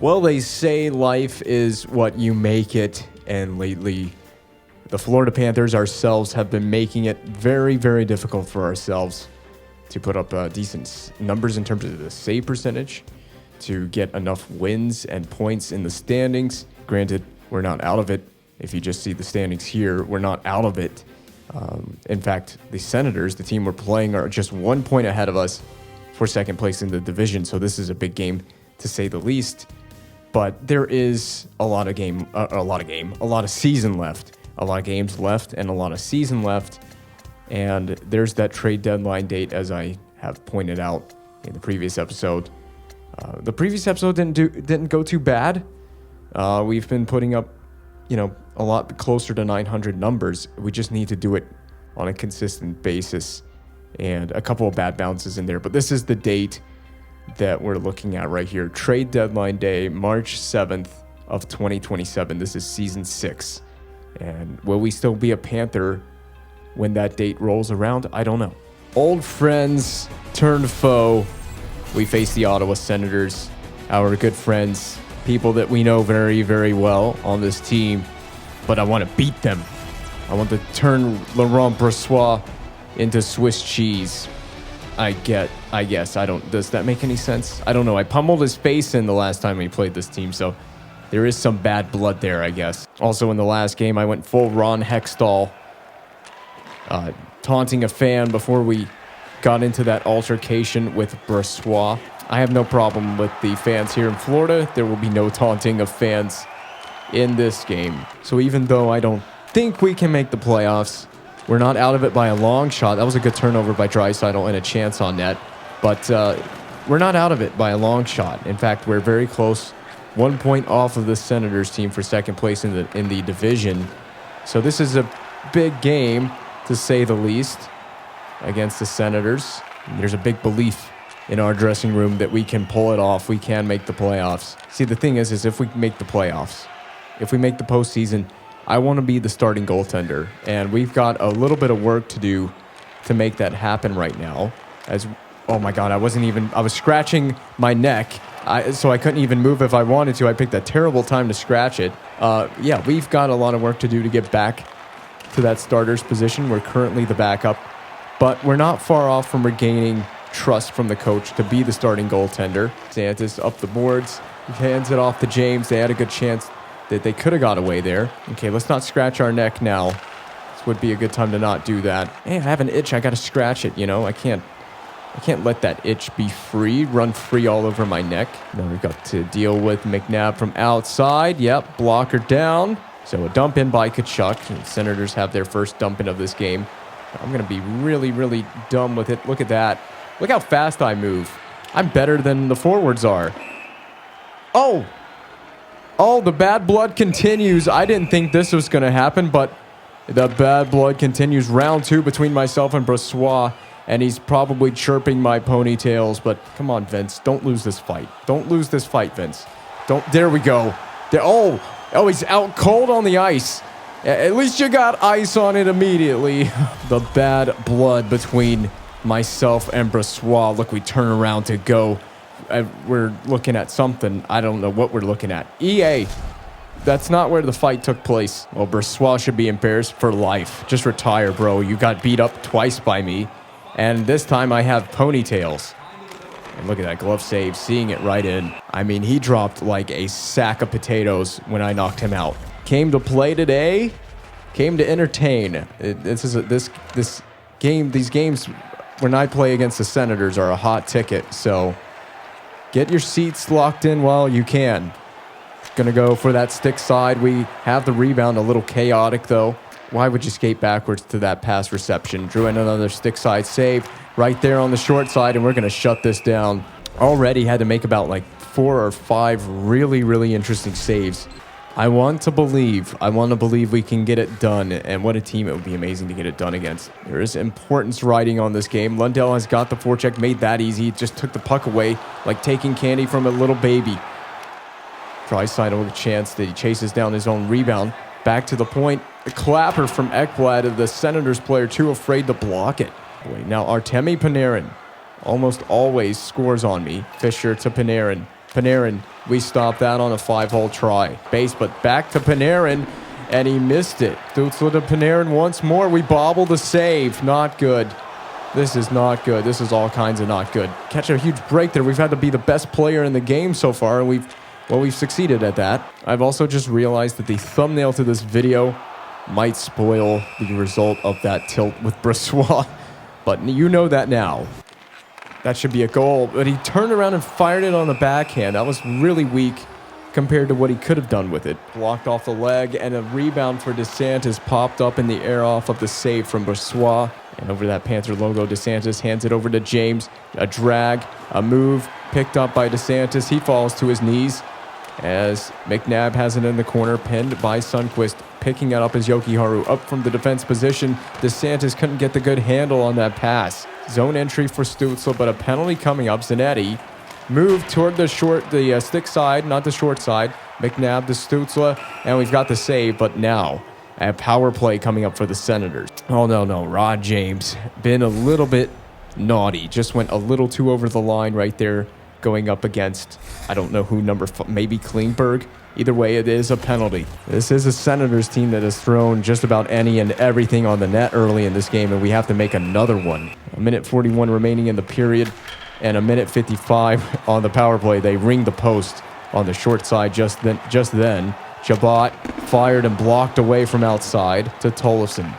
Well, they say life is what you make it, and lately the Florida Panthers ourselves have been making it very, very difficult for ourselves to put up decent numbers in terms of the save percentage, to get enough wins and points in the standings. Granted, we're not out of it. If you just see the standings here, we're not out of it. In fact, the Senators, the team we're playing, are just 1 point ahead of us for second place in the division. So this is a big game, to say the least. But there is a lot of season left, a lot of games left, and a lot of season left. And there's that trade deadline date, as I have pointed out in the previous episode. The previous episode didn't go too bad. We've been putting up, a lot closer to 900 numbers. We just need to do it on a consistent basis, and a couple of bad bounces in there. But this is the date that we're looking at right here. Trade deadline day, March 7th of 2027. This is season 6. And will we still be a Panther when that date rolls around? I don't know. Old friends turned foe. We face the Ottawa Senators, our good friends, people that we know very, very well on this team. But I want to beat them. I want to turn Laurent Brossoit into Swiss cheese. I guess. Does that make any sense? I don't know. I pummeled his face in the last time we played this team, so there is some bad blood there, I guess. Also, in the last game, I went full Ron Hextall, taunting a fan before we got into that altercation with Brossoit. I have no problem with the fans here in Florida. There will be no taunting of fans in this game. So even though I don't think we can make the playoffs, we're not out of it by a long shot. That was a good turnover by Draisaitl and a chance on net. But we're not out of it by a long shot. In fact, we're very close. 1 point off of the Senators team for second place in the division. So this is a big game, to say the least, against the Senators. And there's a big belief in our dressing room that we can pull it off. We can make the playoffs. See, the thing is if we make the playoffs, if we make the postseason, I want to be the starting goaltender, and we've got a little bit of work to do to make that happen right now. Oh my God, I was scratching my neck, so I couldn't even move if I wanted to. I picked a terrible time to scratch it. Yeah, we've got a lot of work to do to get back to that starter's position. We're currently the backup, but we're not far off from regaining trust from the coach to be the starting goaltender. Santos up the boards, he hands it off to James. They had a good chance that they could have got away there. Okay, let's not scratch our neck now. This would be a good time to not do that. Hey, I have an itch. I got to scratch it, I can't let that itch be free, run free all over my neck. Now we've got to deal with McNabb from outside. Yep, blocker down. So a dump in by Tkachuk. The Senators have their first dump in of this game. I'm going to be really, really dumb with it. Look at that. Look how fast I move. I'm better than the forwards are. Oh, the bad blood continues. I didn't think this was going to happen, but the bad blood continues. Round 2 between myself and Brossoit, and he's probably chirping my ponytails. But come on, Vince. Don't lose this fight. Don't lose this fight, Vince. There we go. Oh, he's out cold on the ice. At least you got ice on it immediately. The bad blood between myself and Brossoit. Look, we turn around to go. We're looking at something. I don't know what we're looking at. EA. That's not where the fight took place. Well, Brossoit should be embarrassed for life. Just retire, bro. You got beat up twice by me. And this time I have ponytails. And look at that glove save. Seeing it right in. I mean, he dropped like a sack of potatoes when I knocked him out. Came to play today. Came to entertain. These games when I play against the Senators are a hot ticket. So get your seats locked in while you can. Gonna go for that stick side. We have the rebound, a little chaotic though. Why would you skate backwards to that pass reception? Drew in another stick side save right there on the short side, and we're gonna shut this down. Already had to make about like 4 or 5 really, really interesting saves. I want to believe we can get it done, and what a team it would be amazing to get it done against. There is importance riding on this game. Lundell has got the forecheck, made that easy. He just took the puck away like taking candy from a little baby. Draisaitl with a chance that he chases down his own rebound. Back to the point. The clapper from Ekblad, the Senators player, too afraid to block it. Now Artemi Panarin almost always scores on me. Fisher to Panarin. Panarin, we stopped that on a 5-hole try. Base, but back to Panarin, and he missed it. Stützle to Panarin once more. We bobble the save. Not good. This is not good. This is all kinds of not good. Catch a huge break there. We've had to be the best player in the game so far, and we've succeeded at that. I've also just realized that the thumbnail to this video might spoil the result of that tilt with Brossoit, but you know that now. That should be a goal, but he turned around and fired it on the backhand. That was really weak compared to what he could have done with it. Blocked off the leg, and a rebound for DeSantis popped up in the air off of the save from Brossoit. And over that Panther logo, DeSantis hands it over to James. A drag, a move, picked up by DeSantis. He falls to his knees as McNabb has it in the corner, pinned by Sundqvist. Picking it up as Jokiharju up from the defense position. DeSantis couldn't get the good handle on that pass. Zone entry for Stützle, but a penalty coming up. Zanetti moved toward the stick side, not the short side. McNabb to Stützle, and we've got the save, but now a power play coming up for the Senators. Oh, no. Rod James, been a little bit naughty. Just went a little too over the line right there, going up against, I don't know who, maybe Klingberg. Either way, it is a penalty. This is a Senators team that has thrown just about any and everything on the net early in this game, and we have to make another one. A minute 41 remaining in the period, and a minute 55 on the power play. They ring the post on the short side just then. Chabot fired and blocked away from outside to Tollefson.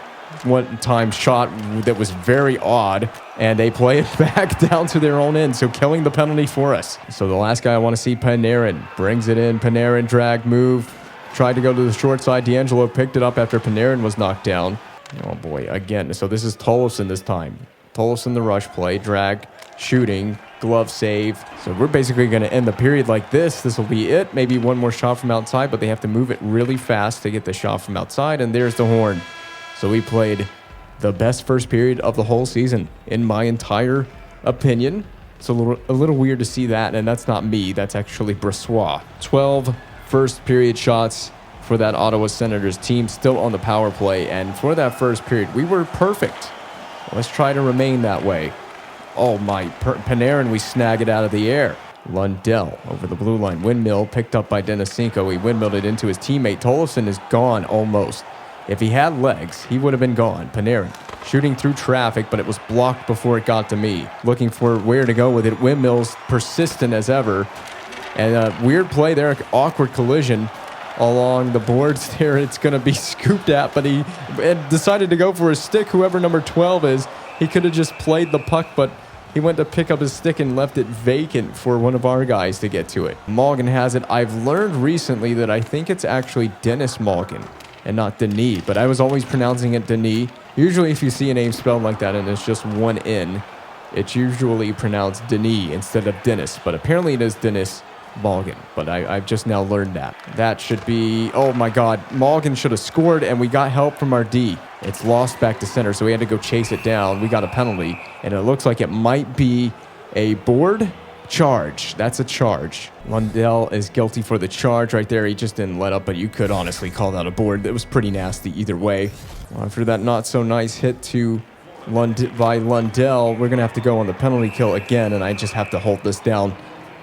One-time shot that was very odd, and they play it back down to their own end, so killing the penalty for us. So the last guy I want to see, Panarin, brings it in. Panarin drag, move, tried to go to the short side. D'Angelo picked it up after Panarin was knocked down. Oh boy, again. So this is Tollefson this time. Tollefson the rush play, drag, shooting, glove save. So we're basically going to end the period like this. This will be it. Maybe one more shot from outside, but they have to move it really fast to get the shot from outside, and there's the horn. So we played the best first period of the whole season, in my entire opinion. It's a little weird to see that, and that's not me. That's actually Brossoit. 12 first period shots for that Ottawa Senators team, still on the power play. And for that first period, we were perfect. Let's try to remain that way. Oh my, Panarin, we snag it out of the air. Lundell over the blue line. Windmill picked up by Denisenko. He windmilled it into his teammate. Tollefson is gone almost. If he had legs, he would have been gone. Panarin shooting through traffic, but it was blocked before it got to me. Looking for where to go with it. Windmills persistent as ever. And a weird play there, awkward collision along the boards there. It's going to be scooped at, but he decided to go for his stick, whoever number 12 is. He could have just played the puck, but he went to pick up his stick and left it vacant for one of our guys to get to it. Morgan has it. I've learned recently that I think it's actually Dennis Morgan and not Denis, but I was always pronouncing it Denis. Usually if you see a name spelled like that and it's just one N, it's usually pronounced Denis instead of Dennis, but apparently it is Dennis Morgan, but I've just now learned that. That should be, oh my God, Morgan should have scored, and we got help from our D. It's lost back to center, so we had to go chase it down. We got a penalty, and it looks like it might be a board charge. That's a charge. Lundell is guilty for the charge right there. He just didn't let up, but you could honestly call that a board. That was pretty nasty either way. After that not so nice hit by Lundell, we're going to have to go on the penalty kill again, and I just have to hold this down.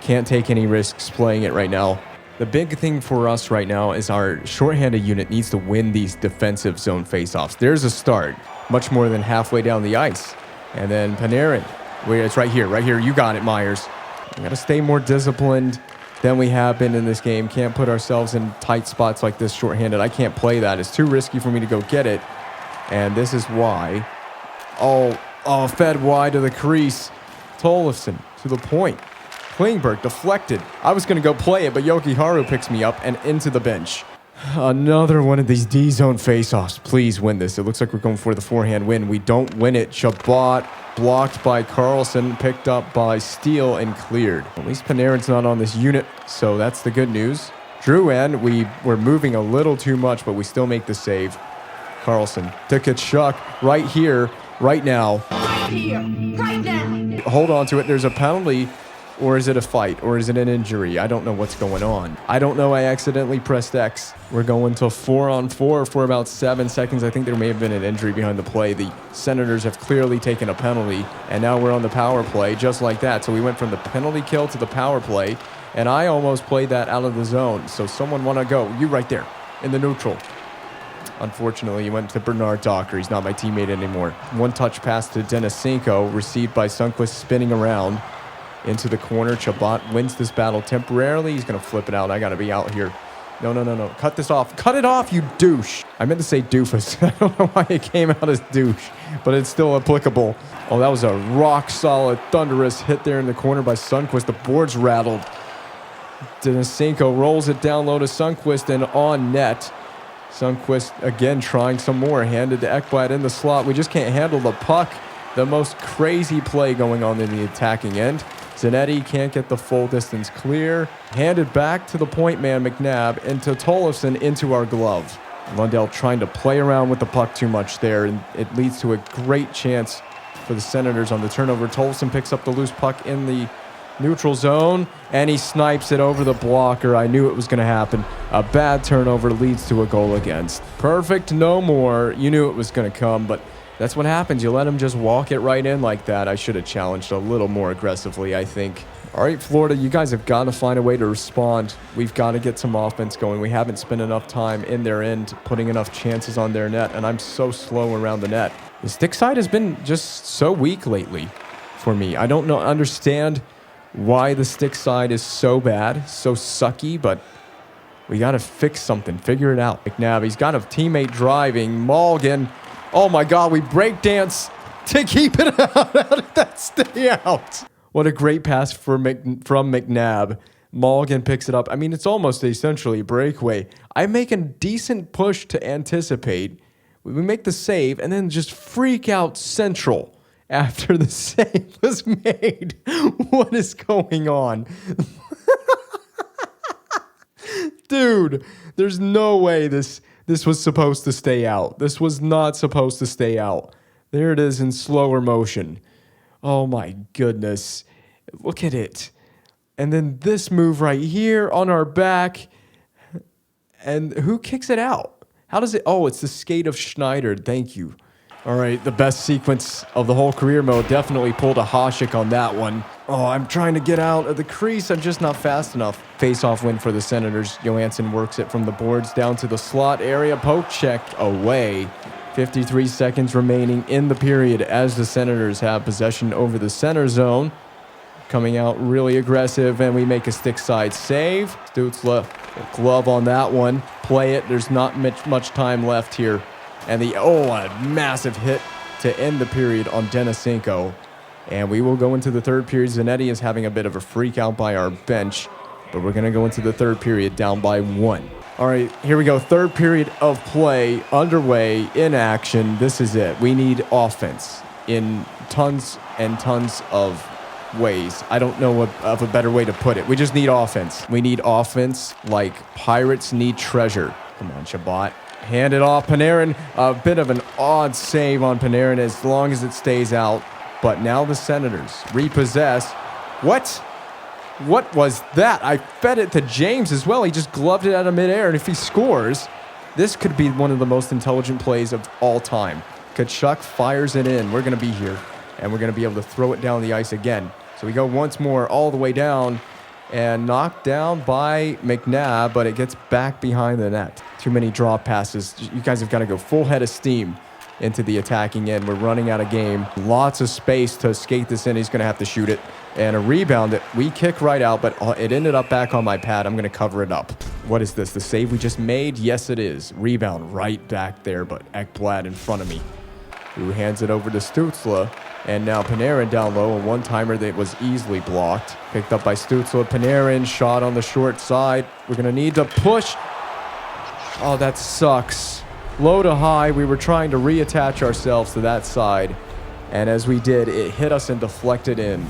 Can't take any risks playing it right now. The big thing for us right now is our shorthanded unit needs to win these defensive zone faceoffs. There's a start, much more than halfway down the ice. And then Panarin, where it's right here. You got it, Myers. We got to stay more disciplined than we have been in this game. Can't put ourselves in tight spots like this shorthanded. I can't play that. It's too risky for me to go get it. And this is why. Oh, fed wide to the crease. Tollefson to the point. Klingberg deflected. I was going to go play it, but Jokiharju picks me up and into the bench. Another one of these D-zone faceoffs. Please win this. It looks like we're going for the forehand win. We don't win it. Chabot blocked by Carlson, picked up by Steele, and cleared. At least Panarin's not on this unit, so that's the good news. Drouin, we were moving a little too much, but we still make the save. Carlson to Tkachuk right here, right now. Right here, right now. Hold on to it. There's a penalty. Or is it a fight? Or is it an injury? I don't know what's going on. I don't know. I accidentally pressed X. We're going to 4-on-4 for about 7 seconds. I think there may have been an injury behind the play. The Senators have clearly taken a penalty, and now we're on the power play just like that. So we went from the penalty kill to the power play, And I almost played that out of the zone. So someone want to go. You right there in the neutral. Unfortunately, he went to Bernard Docker. He's not my teammate anymore. One touch pass to Denisenko, received by Sundqvist, spinning around into the corner. Chabot wins this battle temporarily. He's going to flip it out. I got to be out here. No. Cut this off. Cut it off, you douche. I meant to say doofus. I don't know why it came out as douche, but it's still applicable. Oh, that was a rock-solid, thunderous hit there in the corner by Sundqvist. The board's rattled. Denisenko rolls it down low to Sundqvist and on net. Sundqvist again trying some more. Handed to Ekblad in the slot. We just can't handle the puck. The most crazy play going on in the attacking end. Zanetti can't get the full distance clear. Handed back to the point man, McNabb, into Tollefson into our glove. Lundell trying to play around with the puck too much there, and it leads to a great chance for the Senators on the turnover. Tollefson picks up the loose puck in the neutral zone, and he snipes it over the blocker. I knew it was going to happen. A bad turnover leads to a goal against. Perfect, no more. You knew it was going to come, but that's what happens. You let him just walk it right in like that. I should have challenged a little more aggressively, I think. All right, Florida, you guys have got to find a way to respond. We've got to get some offense going. We haven't spent enough time in their end, putting enough chances on their net, and I'm so slow around the net. The stick side has been just so weak lately for me. I don't understand why the stick side is so bad, so sucky, but we got to fix something, figure it out. McNabb, he's got a teammate driving. Mulligan, oh my God, we breakdance to keep it out. How did that stay out? What a great pass from McNabb. Mulligan picks it up. I mean, it's almost essentially a breakaway. I make a decent push to anticipate. We make the save and then just freak out central after the save was made. What is going on? Dude, there's no way this was supposed to stay out. This was not supposed to stay out. There it is in slower motion. Oh my goodness. Look at it. And then this move right here on our back. And who kicks it out? How does it? Oh, it's the skate of Schneider. Thank you. All right, the best sequence of the whole career mode. Definitely pulled a Hasek on that one. Oh, I'm trying to get out of the crease. I'm just not fast enough. Face-off win for the Senators. Johansson works it from the boards down to the slot area. Poke check away. 53 seconds remaining in the period as the Senators have possession over the center zone. Coming out really aggressive, and we make a stick side save. Stützle, glove on that one. Play it. There's not much time left here. And a massive hit to end the period on Denisenko. And we will go into the third period. Zanetti is having a bit of a freak out by our bench, but we're going to go into the third period down by 1. All right, here we go. Third period of play underway in action. This is it. We need offense in tons and tons of ways. I don't know of a better way to put it. We just need offense. We need offense like pirates need treasure. Come on, Chabot. Hand it off. Panarin, a bit of an odd save on Panarin as long as it stays out. But now the Senators repossess. What was that? I fed it to James as well. He just gloved it out of midair. And if he scores, this could be one of the most intelligent plays of all time. Tkachuk fires it in. We're going to be here. And we're going to be able to throw it down the ice again. So we go once more all the way down and knocked down by McNabb, but it gets back behind the net. Too many drop passes. You guys have got to go full head of steam into the attacking end. We're running out of game. Lots of space to skate this in. He's going to have to shoot it. And a rebound that we kick right out, but it ended up back on my pad. I'm going to cover it up. What is this? The save we just made? Yes, it is. Rebound right back there, but Ekblad in front of me, who hands it over to Stützle. And now Panarin down low, a one-timer that was easily blocked. Picked up by Stützle. Panarin, shot on the short side. We're going to need to push. Oh, that sucks. Low to high, we were trying to reattach ourselves to that side. And as we did, it hit us and deflected in.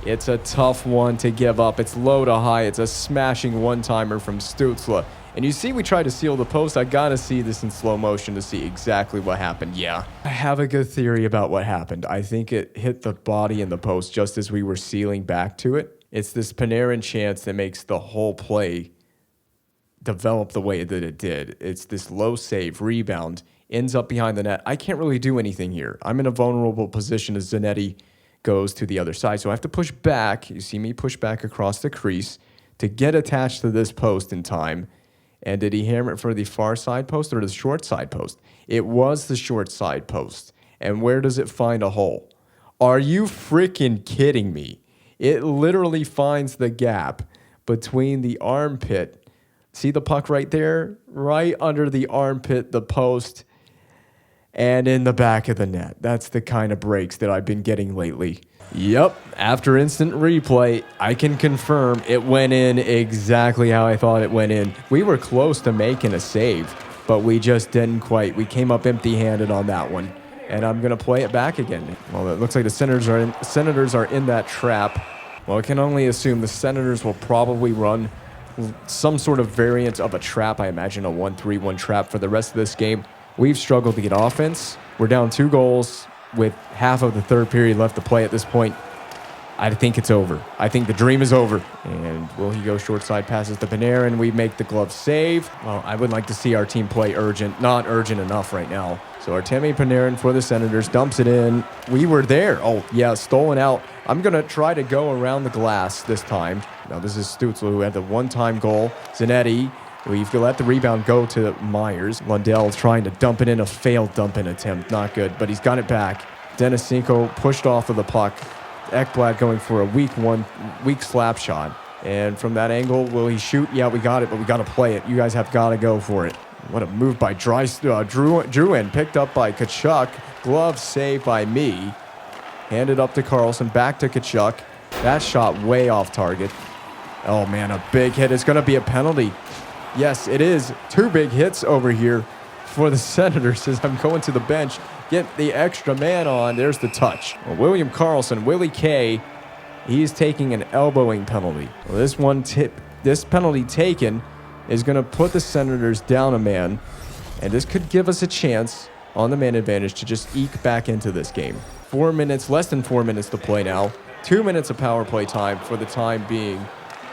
It's a tough one to give up. It's low to high. It's a smashing one-timer from Stützle. And you see we tried to seal the post. I got to see this in slow motion to see exactly what happened. Yeah, I have a good theory about what happened. I think it hit the body in the post just as we were sealing back to it. It's this Panarin chance that makes the whole play develop the way that it did. It's this low save, rebound, ends up behind the net. I can't really do anything here. I'm in a vulnerable position as Zanetti goes to the other side. So I have to push back. You see me push back across the crease. to get attached to this post in time. And did he hammer it for the far side post or the short side post? It was the short side post. And where does it find a hole? Are you freaking kidding me? It literally finds the gap between the armpit. See the puck right there? Right under the armpit, the post, and in the back of the net. That's the kind of breaks that I've been getting lately. Yep, after instant replay, I can confirm it went in exactly how I thought it went in. We were close to making a save, but we just didn't quite. We came up empty-handed on that one, and I'm going to play it back again. Well, it looks like the Senators are in that trap. Well, I can only assume the Senators will probably run some sort of variant of a trap. I imagine a 1-3-1 trap for the rest of this game. We've struggled to get offense. We're down 2 goals with half of the third period left to play at this point. I think it's over. I think the dream is over. And will he go short side passes to Panarin? We make the glove save. Well, I would like to see our team play urgent. Not urgent enough right now. So Artemi Panarin for the Senators dumps it in. We were there. Oh, yeah, stolen out. I'm going to try to go around the glass this time. Now, this is Stützle who had the one-time goal. Zanetti. We've let the rebound go to Myers. Lundell trying to dump it in, a failed dump-in attempt. Not good, but he's got it back. Denisenko pushed off of the puck. Ekblad going for a weak slap shot. And from that angle, will he shoot? Yeah, we got it, but we got to play it. You guys have got to go for it. What a move by Drouin. Picked up by Tkachuk. Glove saved by me. Handed up to Carlson. Back to Tkachuk. That shot way off target. Oh, man, a big hit. It's going to be a penalty. Yes, it is. 2 big hits over here for the Senators as I'm going to the bench. Get the extra man on. There's the touch. Well, William Karlsson, Willie K, he's taking an elbowing penalty. Well, this penalty taken is going to put the Senators down a man, and this could give us a chance on the man advantage to just eke back into this game. 4 minutes, less than 4 minutes to play now. 2 minutes of power play time for the time being,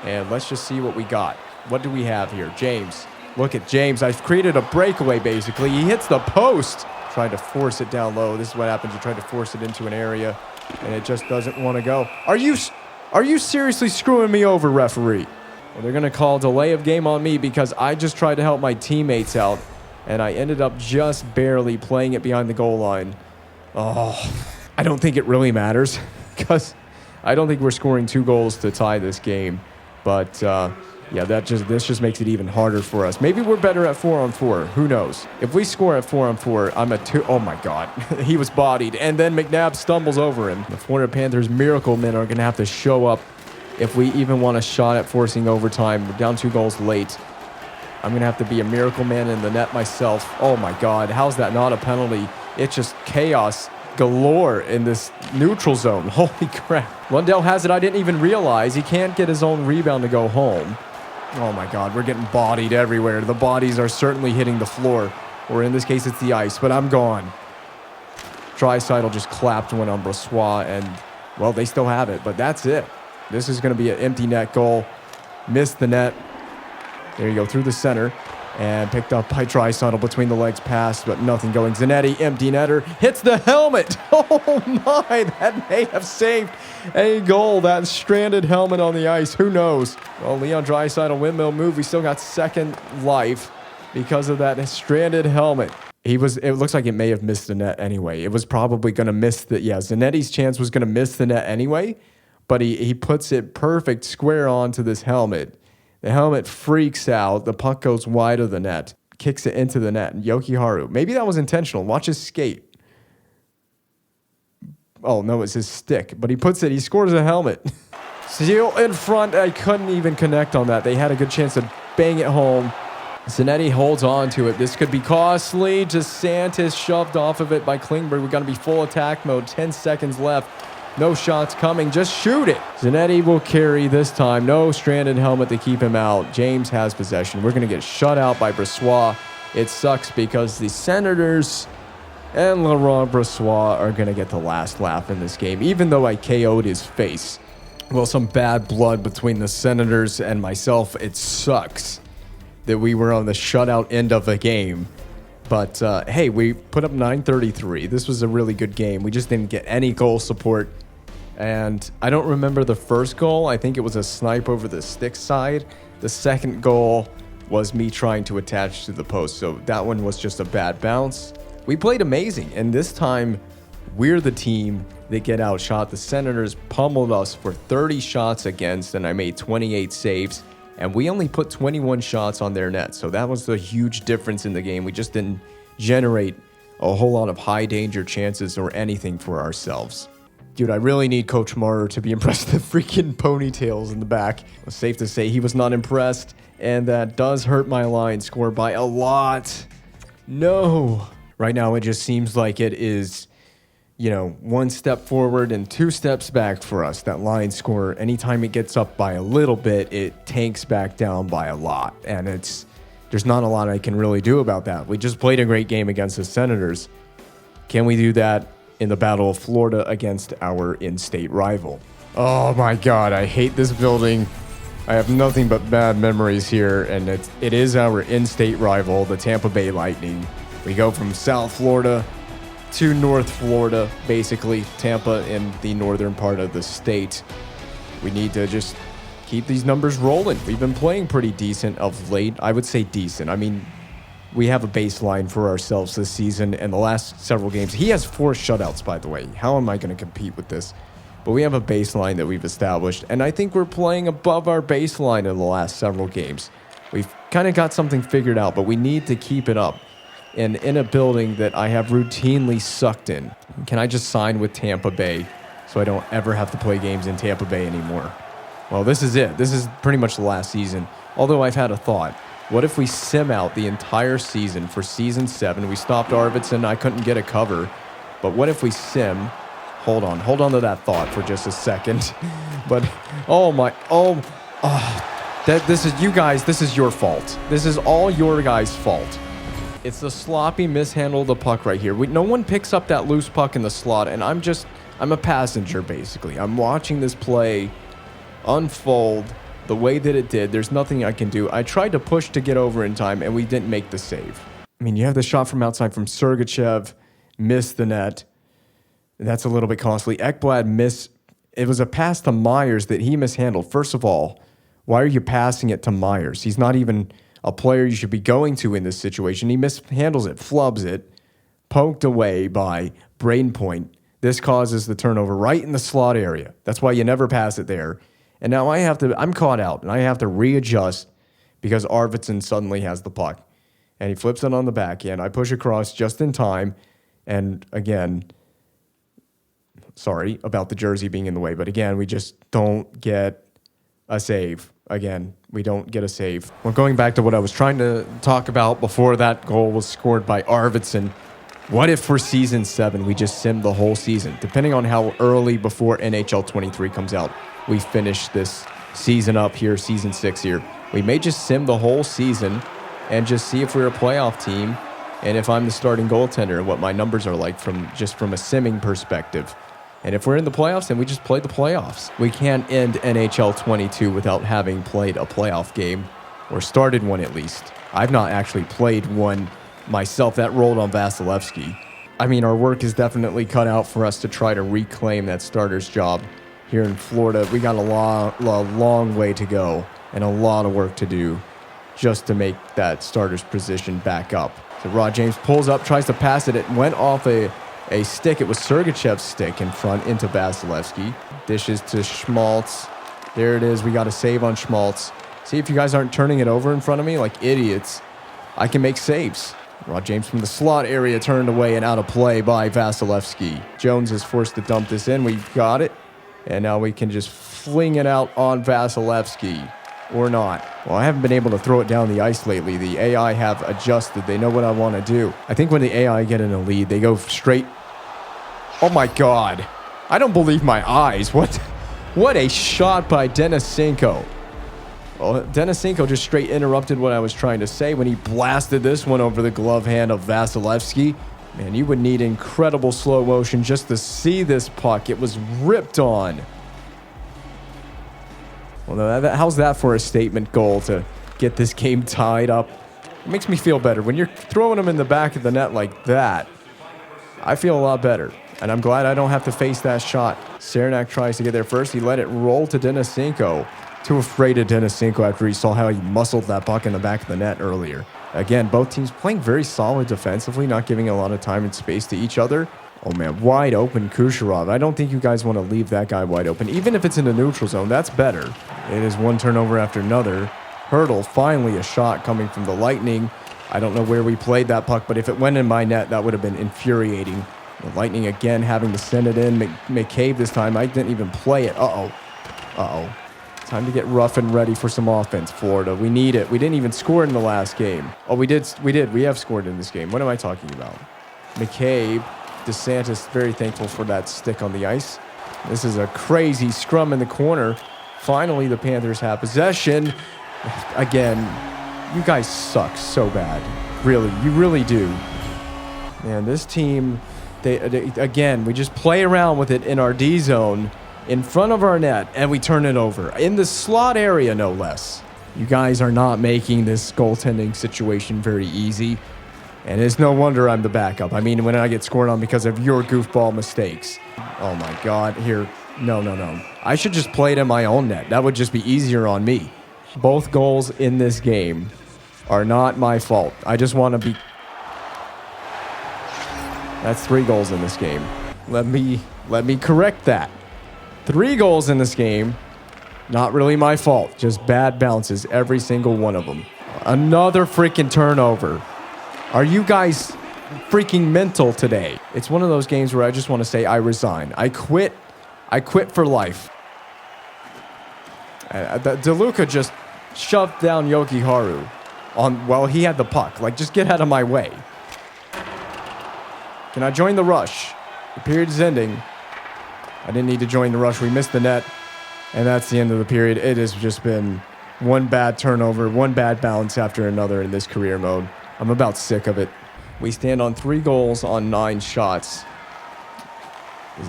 and let's just see what we got. What do we have here? James. Look at James. I've created a breakaway, basically. He hits the post. Tried to force it down low. This is what happens. You try to force it into an area, and it just doesn't want to go. Are you seriously screwing me over, referee? Well, they're going to call delay of game on me because I just tried to help my teammates out, and I ended up just barely playing it behind the goal line. Oh, I don't think it really matters because I don't think we're scoring 2 goals to tie this game. But, yeah, this just makes it even harder for us. Maybe we're better at 4-on-4. Who knows? If we score at 4-on-4, I'm at 2. Oh, my God. He was bodied. And then McNabb stumbles over him. The Florida Panthers miracle men are going to have to show up if we even want a shot at forcing overtime. We're down 2 goals late. I'm going to have to be a miracle man in the net myself. Oh, my God. How's that not a penalty? It's just chaos galore in this neutral zone. Holy crap. Lundell has it. I didn't even realize. He can't get his own rebound to go home. Oh my God, we're getting bodied everywhere. The bodies are certainly hitting the floor, or in this case, it's the ice, but I'm gone. Draisaitl just clapped one on Brossoit, and, well, they still have it, but that's it. This is going to be an empty net goal. Missed the net. There you go, through the center, and picked up by Draisaitl between the legs pass, but nothing going. Zanetti, empty netter, hits the helmet. Oh my, that may have saved a goal. That stranded helmet on the ice. Who knows? Well, Leon Draisaitl windmill move. We still got second life because of that stranded helmet. It looks like it may have missed the net anyway. It was probably going to miss the, Zanetti's chance was going to miss the net anyway, but he puts it perfect square onto this helmet. The helmet freaks out. The puck goes wide of the net. Kicks it into the net. Yokiharu. Maybe that was intentional. Watch his skate. Oh, no, it's his stick. But he scores a helmet. Seal in front. I couldn't even connect on that. They had a good chance to bang it home. Zanetti holds on to it. This could be costly. DeSantis shoved off of it by Klingberg. We're going to be full attack mode. 10 seconds left. No shots coming. Just shoot it. Zanetti will carry this time. No stranded helmet to keep him out. James has possession. We're going to get shut out by Brossoit. It sucks because the Senators and Laurent Brossoit are going to get the last laugh in this game, even though I KO'd his face. Well, some bad blood between the Senators and myself. It sucks that we were on the shutout end of the game. But, hey, we put up 933. This was a really good game. We just didn't get any goal support. And I don't remember the first goal. I think it was a snipe over the stick side. The second goal was me trying to attach to the post. So that one was just a bad bounce. We played amazing. And this time, we're the team that get outshot. The Senators pummeled us for 30 shots against, and I made 28 saves. And we only put 21 shots on their net. So that was the huge difference in the game. We just didn't generate a whole lot of high danger chances or anything for ourselves. Dude, I really need Coach Marner to be impressed with the freaking ponytails in the back. It's safe to say he was not impressed, and that does hurt my line score by a lot. No. Right now, it just seems like it is, one step forward and two steps back for us. That line score, anytime it gets up by a little bit, it tanks back down by a lot. And there's not a lot I can really do about that. We just played a great game against the Senators. Can we do that in the Battle of Florida against our in-state rival? Oh my God, I hate this building. I have nothing but bad memories here, and it is our in-state rival, the Tampa Bay Lightning. We go from South Florida to North Florida, basically Tampa in the northern part of the state. We need to just keep these numbers rolling. We've been playing pretty decent of late. I would say decent. I mean, we have a baseline for ourselves this season, and the last several games, he has 4 shutouts, by the way. How am I going to compete with this? But we have a baseline that we've established, and I think we're playing above our baseline in the last several games. We've kind of got something figured out, but we need to keep it up. And in a building that I have routinely sucked in, can I just sign with Tampa Bay so I don't ever have to play games in Tampa Bay anymore? Well, this is it. This is pretty much the last season. Although I've had a thought. What if we sim out the entire season for Season 7? We stopped Arvidsson. I couldn't get a cover. But what if we sim? Hold on to that thought for just a second. But, this is, you guys, this is your fault. This is all your guys' fault. It's the sloppy mishandle of the puck right here. No one picks up that loose puck in the slot, and I'm a passenger, basically. I'm watching this play unfold the way that it did. There's nothing I can do. I tried to push to get over in time, and we didn't make the save. I mean, you have the shot from outside from Sergachev, missed the net. That's a little bit costly. Ekblad missed. It was a pass to Myers that he mishandled. First of all, why are you passing it to Myers? He's not even a player you should be going to in this situation. He mishandles it, flubs it, poked away by Braden Point. This causes the turnover right in the slot area. That's why you never pass it there. And now I'm caught out, and I have to readjust because Arvidsson suddenly has the puck. And he flips it on the backhand. I push across just in time. And again, sorry about the jersey being in the way, but again, we just don't get a save. Again, we don't get a save. Well, going back to what I was trying to talk about before that goal was scored by Arvidsson, what if for Season 7 we just sim the whole season? Depending on how early before NHL 23 comes out, we finish this season up here, Season 6 here. We may just sim the whole season and just see if we're a playoff team and if I'm the starting goaltender and what my numbers are like from a simming perspective. And if we're in the playoffs, then we just play the playoffs. We can't end NHL 22 without having played a playoff game, or started one at least. I've not actually played one myself. That rolled on Vasilevsky. I mean, our work is definitely cut out for us to try to reclaim that starter's job here in Florida. We got a long way to go and a lot of work to do just to make that starter's position back up. So Rod James pulls up, tries to pass it. It went off a stick. It was Sergachev's stick in front into Vasilevsky. Dishes to Schmaltz. There it is. We got a save on Schmaltz. See, if you guys aren't turning it over in front of me like idiots, I can make saves. Rod James from the slot area turned away and out of play by Vasilevsky. Jones is forced to dump this in. We've got it. And now we can just fling it out on Vasilevsky. Or not. Well, I haven't been able to throw it down the ice lately. The AI have adjusted. They know what I want to do. I think when the AI get in a lead, they go straight. Oh my God. I don't believe my eyes. What a shot by Denisenko. Well, Denisenko just straight interrupted what I was trying to say when he blasted this one over the glove hand of Vasilevsky. Man, you would need incredible slow motion just to see this puck. It was ripped on. Well, how's that for a statement goal to get this game tied up? It makes me feel better. When you're throwing them in the back of the net like that, I feel a lot better. And I'm glad I don't have to face that shot. Cernak tries to get there first. He let it roll to Denisenko. Too afraid of Denisenko after he saw how he muscled that puck in the back of the net earlier. Again, both teams playing very solid defensively, not giving a lot of time and space to each other. Oh man, wide open Kucherov. I don't think you guys want to leave that guy wide open. Even if it's in the neutral zone, that's better. It is one turnover after another. Hurdle, finally a shot coming from the Lightning. I don't know where we played that puck, but if it went in my net, that would have been infuriating. The Lightning again having to send it in. McCabe this time. I didn't even play it. Uh-oh. Time to get rough and ready for some offense, Florida. We need it. We didn't even score in the last game. Oh, we did. We have scored in this game. What am I talking about? McCabe. DeSantis very thankful for that stick on the ice. This is a crazy scrum in the corner. Finally, the Panthers have possession. Again, you guys suck so bad. Really, you really do. Man, this team, again, we just play around with it in our D zone in front of our net, and we turn it over. In the slot area, no less. You guys are not making this goaltending situation very easy. And it's no wonder I'm the backup. I mean, when I get scored on because of your goofball mistakes. Oh, my God. Here. No. I should just play it in my own net. That would just be easier on me. Both goals in this game are not my fault. I just want to be... That's 3 goals in this game. Let me correct that. 3 goals in this game. Not really my fault. Just bad bounces. Every single one of them. Another freaking turnover. Are you guys freaking mental today? It's one of those games where I just want to say I resign. I quit. I quit for life. DeLuca just shoved down Yogi Haru while he had the puck. Like, just get out of my way. Can I join the rush? The period is ending. I didn't need to join the rush. We missed the net. And that's the end of the period. It has just been one bad turnover, one bad bounce after another in this career mode. I'm about sick of it. We stand on 3 goals on 9 shots.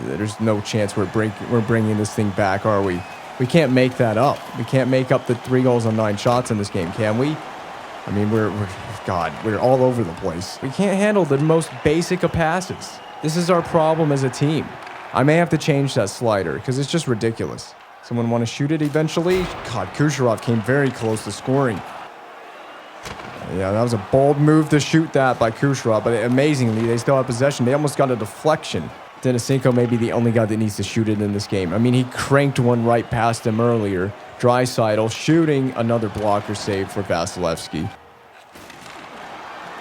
There's no chance we're bringing this thing back, are we? We can't make that up. We can't make up the 3 goals on 9 shots in this game, can we? I mean, we're all over the place. We can't handle the most basic of passes. This is our problem as a team. I may have to change that slider because it's just ridiculous. Someone want to shoot it eventually? God, Kucherov came very close to scoring. Yeah, that was a bold move to shoot that by Kucherov, but amazingly, they still have possession. They almost got a deflection. Denisenko may be the only guy that needs to shoot it in this game. I mean, he cranked one right past him earlier. Draisaitl shooting another blocker save for Vasilevsky.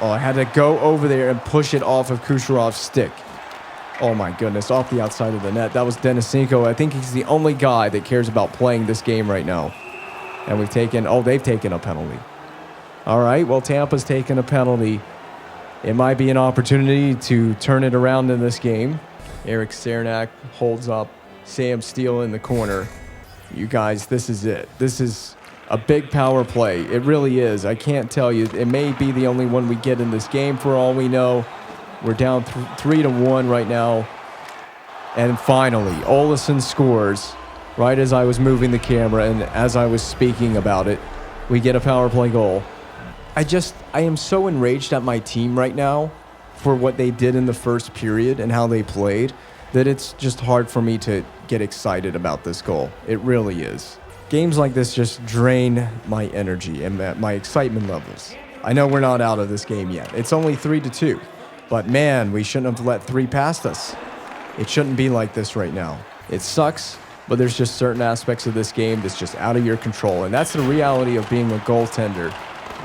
Oh, I had to go over there and push it off of Kucherov's stick. Oh my goodness, off the outside of the net. That was Denisenko. I think he's the only guy that cares about playing this game right now. And they've taken a penalty. All right, well, Tampa's taken a penalty. It might be an opportunity to turn it around in this game. Eric Cernak holds up Sam Steele in the corner. You guys, this is it. This is a big power play. It really is. I can't tell you. It may be the only one we get in this game for all we know. We're down 3-1 right now. And finally, Olesen scores right as I was moving the camera and as I was speaking about it. We get a power play goal. I am so enraged at my team right now for what they did in the first period and how they played that it's just hard for me to get excited about this goal. It really is. Games like this just drain my energy and my excitement levels. I know we're not out of this game yet. It's only 3-2. But man, we shouldn't have let 3 past us. It shouldn't be like this right now. It sucks, but there's just certain aspects of this game that's just out of your control. And that's the reality of being a goaltender,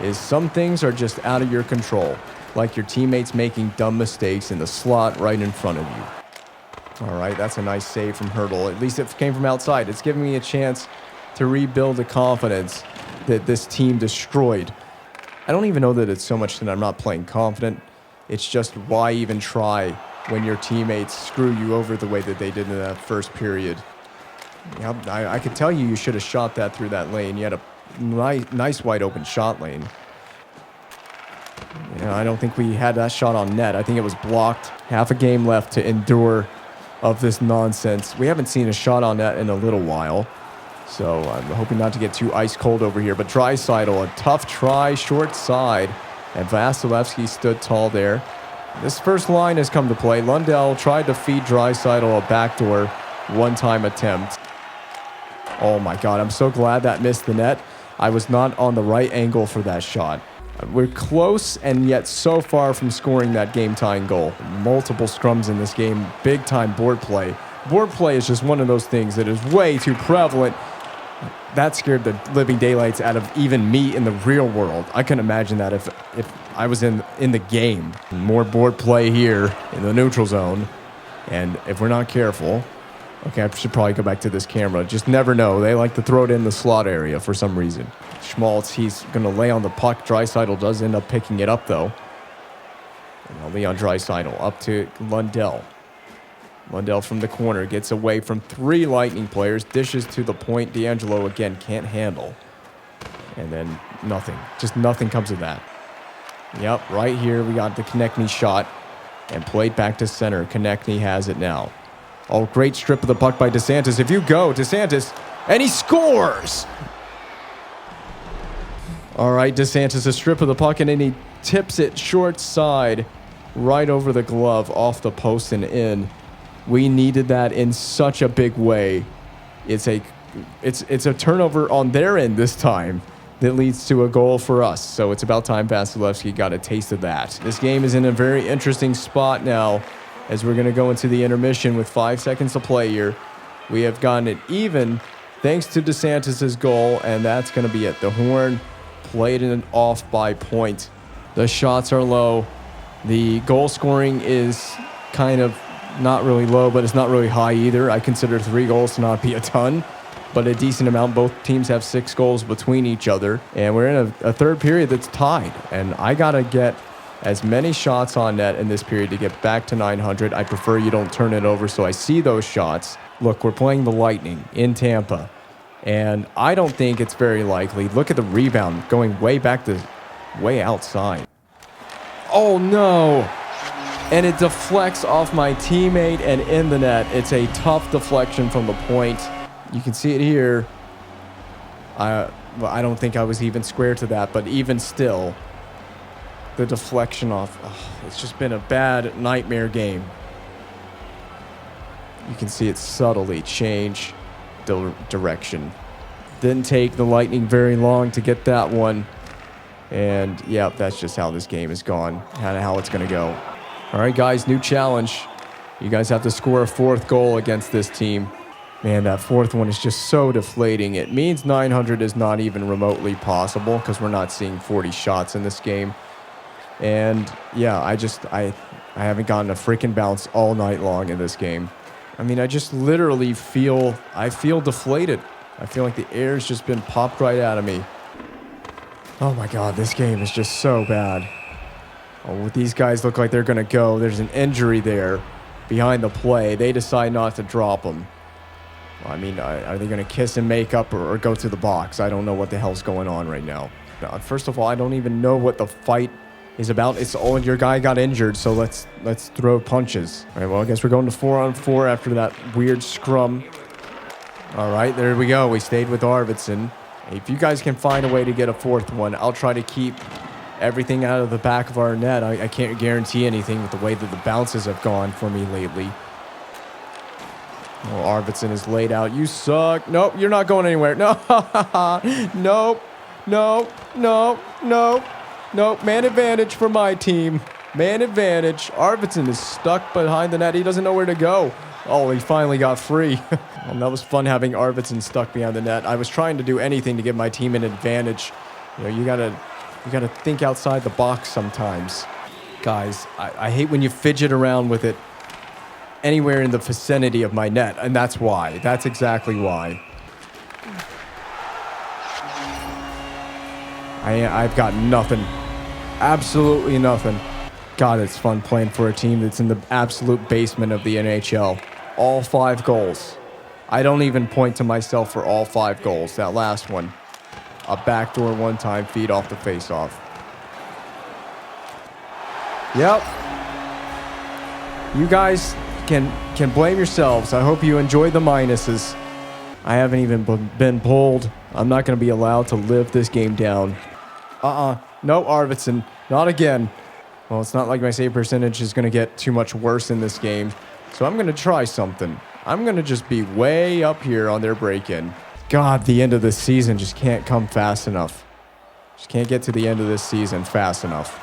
is some things are just out of your control, like your teammates making dumb mistakes in the slot right in front of you. All right, that's a nice save from Hurdle. At least it came from outside. It's giving me a chance to rebuild the confidence that this team destroyed. I don't even know that it's so much that I'm not playing confident. It's just why even try when your teammates screw you over the way that they did in that first period. I could tell you should have shot that through that lane. You had a nice wide open shot lane. I don't think we had that shot on net. I think it was blocked. Half a game left to endure of this nonsense. We haven't seen a shot on net in a little while. So I'm hoping not to get too ice cold over here. But Draisaitl, a tough try, short side. And Vasilevsky stood tall there. This first line has come to play. Lundell tried to feed Draisaitl a backdoor one-time attempt. Oh my God, I'm so glad that missed the net. I was not on the right angle for that shot. We're close and yet so far from scoring that game-tying goal. Multiple scrums in this game, big-time board play. Board play is just one of those things that is way too prevalent. That scared the living daylights out of even me in the real world. I couldn't imagine that if I was in the game. More board play here in the neutral zone. And if we're not careful... Okay, I should probably go back to this camera. Just never know. They like to throw it in the slot area for some reason. Schmaltz, he's going to lay on the puck. Draisaitl does end up picking it up, though. And now Leon Draisaitl up to Lundell. Lundell from the corner gets away from 3 Lightning players. Dishes to the point. D'Angelo, again, can't handle. And then nothing. Just nothing comes of that. Yep, right here we got the Konechny shot. And played back to center. Konechny has it now. Oh, great strip of the puck by DeSantis. If you go, DeSantis, and he scores! All right, DeSantis, a strip of the puck, and then he tips it short side right over the glove, off the post and in. We needed that in such a big way. It's a turnover on their end this time that leads to a goal for us. So it's about time Vasilevsky got a taste of that. This game is in a very interesting spot now, as we're going to go into the intermission with 5 seconds to play here. We have gotten it even thanks to DeSantis' goal, and that's going to be it. The horn played it off by point. The shots are low. The goal scoring is kind of not really low, but it's not really high either. I consider 3 goals to not be a ton, but a decent amount. Both teams have 6 goals between each other, and we're in a third period that's tied, and I got to get as many shots on net in this period to get back to 900. I prefer you don't turn it over, so I see those shots. Look, we're playing the Lightning in Tampa, and I don't think it's very likely. Look at the rebound going way back to way outside. Oh, no. And it deflects off my teammate and in the net. It's a tough deflection from the point. You can see it here. I don't think I was even square to that, but even still, the deflection off. Oh, it's just been a bad nightmare game. You can see it subtly change direction. Didn't take the Lightning very long to get that one. And, yeah, that's just how this game is gone. Kind of how it's going to go. All right, guys, new challenge. You guys have to score a 4th goal against this team. Man, that 4th one is just so deflating. It means 900 is not even remotely possible because we're not seeing 40 shots in this game. And yeah, I haven't gotten a freaking bounce all night long in this game. I mean, I just literally feel deflated. I feel like the air's just been popped right out of me. Oh my God, this game is just so bad. Oh, these guys look like they're going to go. There's an injury there behind the play. They decide not to drop him. I mean, are they going to kiss and make up or go to the box? I don't know what the hell's going on right now. First of all, I don't even know what the fight is about. It's your guy got injured, so let's throw punches. All right, well, I guess we're going to 4-on-4 after that weird scrum. All right, there we go. We stayed with Arvidsson. If you guys can find a way to get a 4th one, I'll try to keep everything out of the back of our net. I can't guarantee anything with the way that the bounces have gone for me lately. Oh, Arvidsson is laid out. You suck. Nope, you're not going anywhere. No, nope, nope, nope, nope. Nope, man advantage for my team. Man advantage. Arvidsson is stuck behind the net. He doesn't know where to go. Oh, he finally got free. Well, that was fun having Arvidsson stuck behind the net. I was trying to do anything to give my team an advantage. You know, you gotta think outside the box sometimes. Guys, I hate when you fidget around with it anywhere in the vicinity of my net, and that's why. That's exactly why. I've got nothing. Absolutely nothing. God, it's fun playing for a team that's in the absolute basement of the NHL. All 5 goals. I don't even point to myself for all 5 goals. That last one, a backdoor one-time feed off the face-off. Yep. You guys can blame yourselves. I hope you enjoy the minuses. I haven't even been pulled. I'm not going to be allowed to live this game down. No, Arvidsson. Not again. Well, it's not like my save percentage is going to get too much worse in this game. So I'm going to try something. I'm going to just be way up here on their break-in. God, the end of the season just can't come fast enough. Just can't get to the end of this season fast enough.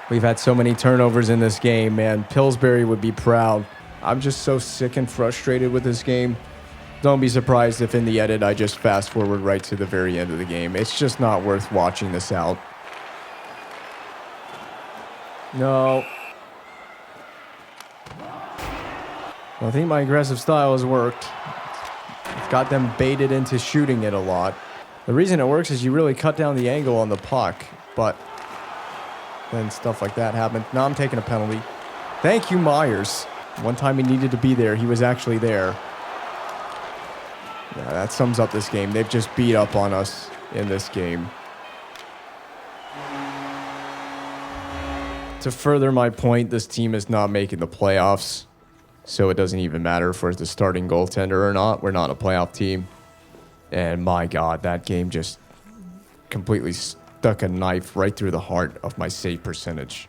We've had so many turnovers in this game, man. Pillsbury would be proud. I'm just so sick and frustrated with this game. Don't be surprised if in the edit I just fast forward right to the very end of the game. It's just not worth watching this out. No. Well, I think my aggressive style has worked. It's got them baited into shooting it a lot. The reason it works is you really cut down the angle on the puck, but then stuff like that happened. Now I'm taking a penalty. Thank you, Myers. One time he needed to be there, he was actually there. Yeah, that sums up this game. They've just beat up on us in this game. To further my point, this team is not making the playoffs, so it doesn't even matter if we're the starting goaltender or not. We're not a playoff team. And my God, that game just completely stuck a knife right through the heart of my save percentage.